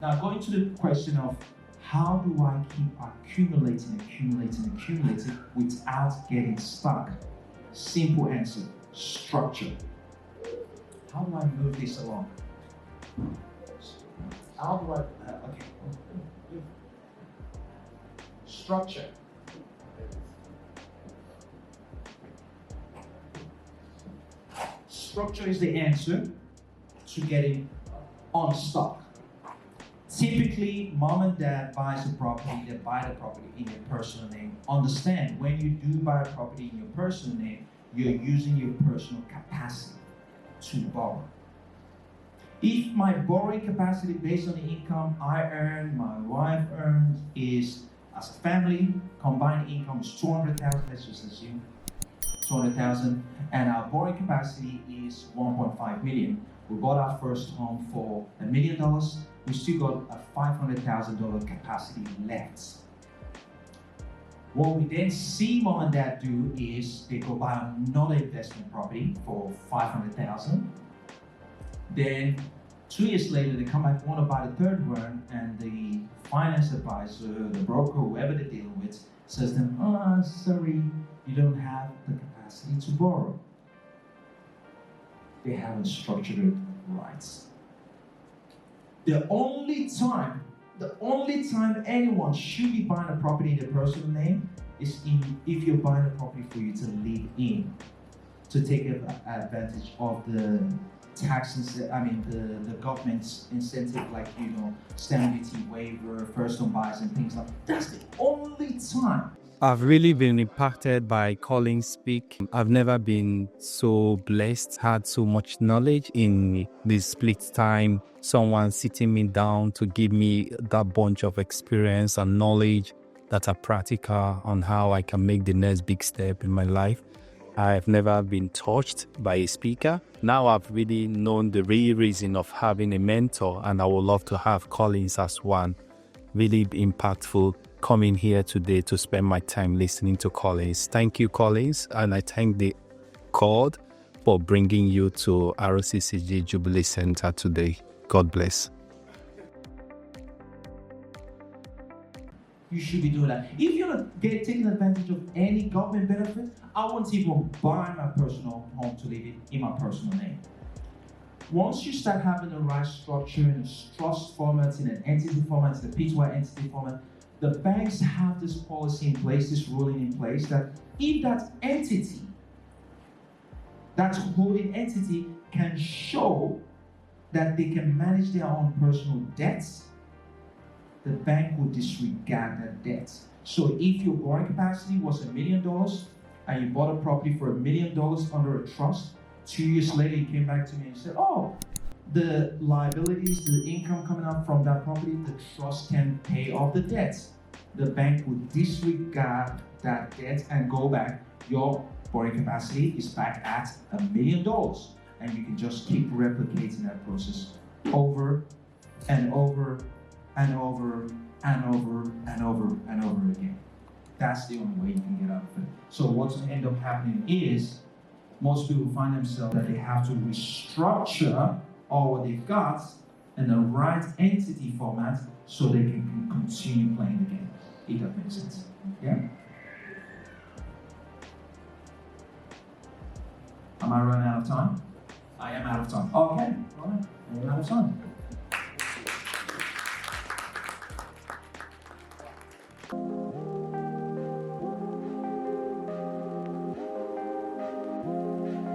Now, going to the question of how do I keep accumulating without getting stuck? Simple answer, structure. How do I move this along? How do I, structure. Structure is the answer to getting unstuck. Typically, mom and dad buys a property, they buy the property in your personal name. Understand, when you do buy a property in your personal name, you're using your personal capacity to borrow. If my borrowing capacity based on the income I earn, my wife earns, is as a family, combined income is 200,000, let's just assume 200,000, and our borrowing capacity is 1.5 million. We bought our first home for $1 million. We still got a $500,000 capacity left. What we then see mom and dad do is they go buy another investment property for $500,000. Then 2 years later, they come back, want to buy the third one, and the finance advisor, the broker, whoever they're dealing with, says to them, "Oh, sorry, you don't have the capacity to borrow." They haven't structured it right. The only time anyone should be buying a property in their personal name is if you're buying a property for you to live in, to take advantage of the the government's incentive, like, stamp duty waiver, first home buyers and things like that. That's the only time. I've really been impacted by Collins speak. I've never been so blessed, had so much knowledge in this split time. Someone sitting me down to give me that bunch of experience and knowledge that are practical on how I can make the next big step in my life. I've never been touched by a speaker. Now I've really known the real reason of having a mentor, and I would love to have Collins as one. Really impactful coming here today to spend my time listening to Collins. Thank you, Collins, and I thank the God for bringing you to ROCCG Jubilee Center today. God bless. You should be doing that. If you're not taking advantage of any government benefit, I won't even buy my personal home to live in my personal name. Once you start having the right structure in a trust format, in an entity format, in a P2I entity format, the banks have this policy in place, this ruling in place, that if that entity, that holding entity, can show that they can manage their own personal debts, the bank will disregard that debt. So if your borrowing capacity was $1 million and you bought a property for $1 million under a trust, 2 years later you came back to me and said, "Oh, the liabilities, the income coming out from that property, the trust can pay off the debt." The bank would disregard that debt and go back. Your borrowing capacity is back at $1 million, and you can just keep replicating that process over and over and over and over and over and over again. That's the only way you can get out of it. So what's going to end up happening is most people find themselves that they have to restructure all what they've got in the right entity format so they can continue playing the game. If that makes sense. Yeah? Am I running out of time? I am out of time. Okay. All right. I'm out of time.